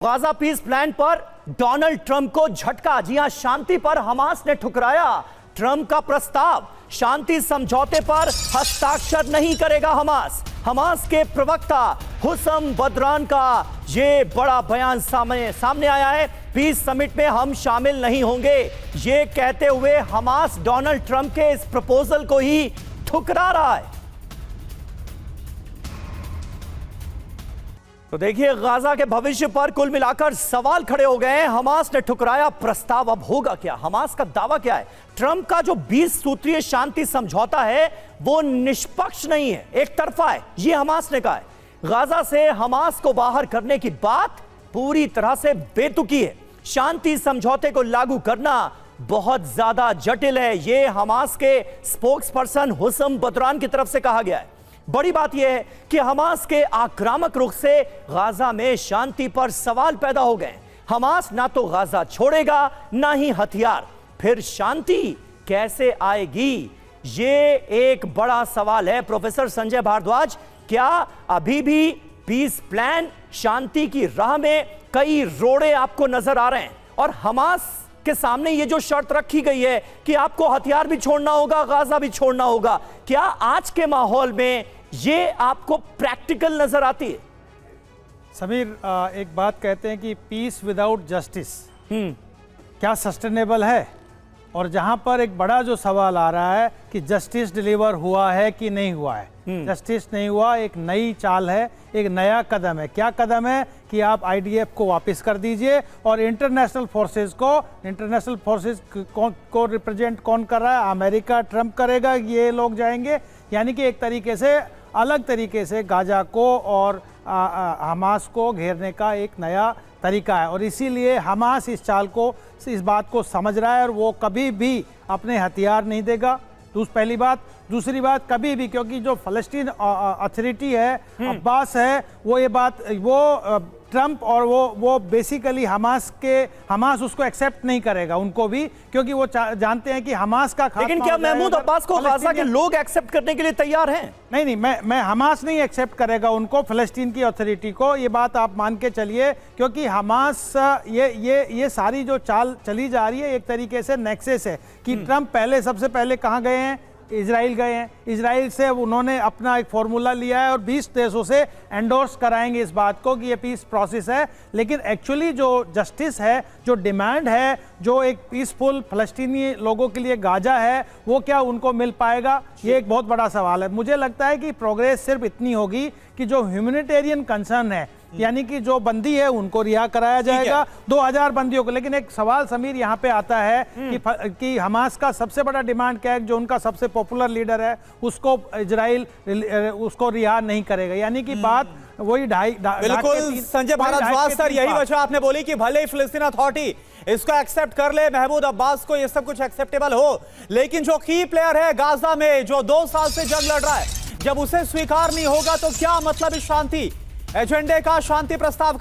Gaza piece plan पर Donald Trump को झटका। जी हां, शांति पर हमास ने ठुकराया ट्रंप का प्रस्ताव। शांति समझौते पर हस्ताक्षर नहीं करेगा हमास। हमास के प्रवक्ता हुसम बदरान का यह बड़ा बयान सामने आया है। पीस समिट में हम शामिल नहीं होंगे, यह कहते हुए हमास डोनाल्ड ट्रंप के इस प्रपोजल को ही ठुकरा रहा है। तो देखिए, गाजा के भविष्य पर कुल मिलाकर सवाल खड़े हो गए हैं। हमास ने ठुकराया प्रस्ताव, अब होगा क्या? हमास का दावा क्या है? ट्रंप का जो 20 सूत्रीय शांति समझौता है वो निष्पक्ष नहीं है, एक तरफा है, ये हमास ने कहा है। गाजा से हमास को बाहर करने की बात पूरी तरह से बेतुकी है। शांति समझौते को लागू करना बहुत ज्यादा जटिल है, यह हमास के स्पोक्स पर्सन हुसम बदरान की तरफ से कहा गया है। बड़ी बात यह है कि हमास के आक्रामक रुख से गाजा में शांति पर सवाल पैदा हो गए। हमास ना तो गाजा छोड़ेगा ना ही हथियार, फिर शांति कैसे आएगी? ये एक बड़ा सवाल है। प्रोफेसर संजय भारद्वाज, क्या अभी भी पीस प्लान शांति की राह में कई रोड़े आपको नजर आ रहे हैं? और हमास के सामने ये जो शर्त रखी गई है कि आपको हथियार भी छोड़ना होगा, गाजा भी छोड़ना होगा, क्या आज के माहौल में ये आपको प्रैक्टिकल नजर आती है? समीर, एक बात कहते हैं कि पीस विदाउट जस्टिस क्या सस्टेनेबल है? और जहां पर एक बड़ा जो सवाल आ रहा है कि जस्टिस डिलीवर हुआ है कि नहीं हुआ है। जस्टिस नहीं हुआ, एक नई चाल है, एक नया कदम है। क्या कदम है कि आप आईडीएफ को वापस कर दीजिए और इंटरनेशनल फोर्सेस को रिप्रेजेंट कौन कर रहा है? अमेरिका, ट्रंप करेगा, ये लोग जाएंगे। यानी कि एक तरीके से अलग तरीके से गाजा को और हमास को घेरने का एक नया तरीका है। और इसीलिए हमास इस चाल को, इस बात को समझ रहा है और वो कभी भी अपने हथियार नहीं देगा। पहली बात। दूसरी बात, कभी भी, क्योंकि जो फलस्तीन अथॉरिटी है, अब्बास है, वो ये बात, वो ट्रंप और वो बेसिकली हमास उसको एक्सेप्ट नहीं करेगा, उनको भी, क्योंकि वो जानते हैं कि हमास का खात्मा। लेकिन क्या महमूद अब्बास को गाजा के लोग एक्सेप्ट करने के लिए तैयार हैं? नहीं, मैं हमास नहीं एक्सेप्ट करेगा उनको, फलस्तीन की अथॉरिटी को, ये बात आप मान के चलिए। क्योंकि हमास ये सारी जो चाल चली जा रही है एक तरीके से नेक्सस है कि ट्रंप पहले, सबसे पहले कहाँ गए हैं? इजराइल गए हैं। इजराइल से उन्होंने अपना एक फॉर्मूला लिया है और 20 देशों से एंडोर्स कराएंगे इस बात को कि ये पीस प्रोसेस है। लेकिन एक्चुअली जो जस्टिस है, जो डिमांड है, जो एक पीसफुल फलस्तीनी लोगों के लिए गाजा है, वो क्या उनको मिल पाएगा? ये एक बहुत बड़ा सवाल है। मुझे लगता है कि प्रोग्रेस सिर्फ इतनी होगी कि जो ह्यूमैनिटेरियन कंसर्न है, यानी कि जो बंदी है उनको रिहा कराया जाएगा, 2000 बंदियों को। लेकिन एक सवाल समीर यहाँ पे आता है कि हमास का सबसे बड़ा डिमांड क्या है? जो उनका सबसे पॉपुलर लीडर है उसको इजराइल उसको रिहा नहीं करेगा। यानी कि बात वही बिल्कुल संजय भारद्वाज सर, यही वजह आपने बोली कि भले ही फिलिस्तीन अथॉरिटी इसको एक्सेप्ट कर ले, महमूद अब्बास को ये सब कुछ एक्सेप्टेबल हो, लेकिन जो की प्लेयर है गाजा में, जो 2 साल से जंग लड़ रहा है, जब उसे स्वीकार नहीं होगा तो क्या मतलब इस शांति एजेंडे का, शांति प्रस्ताव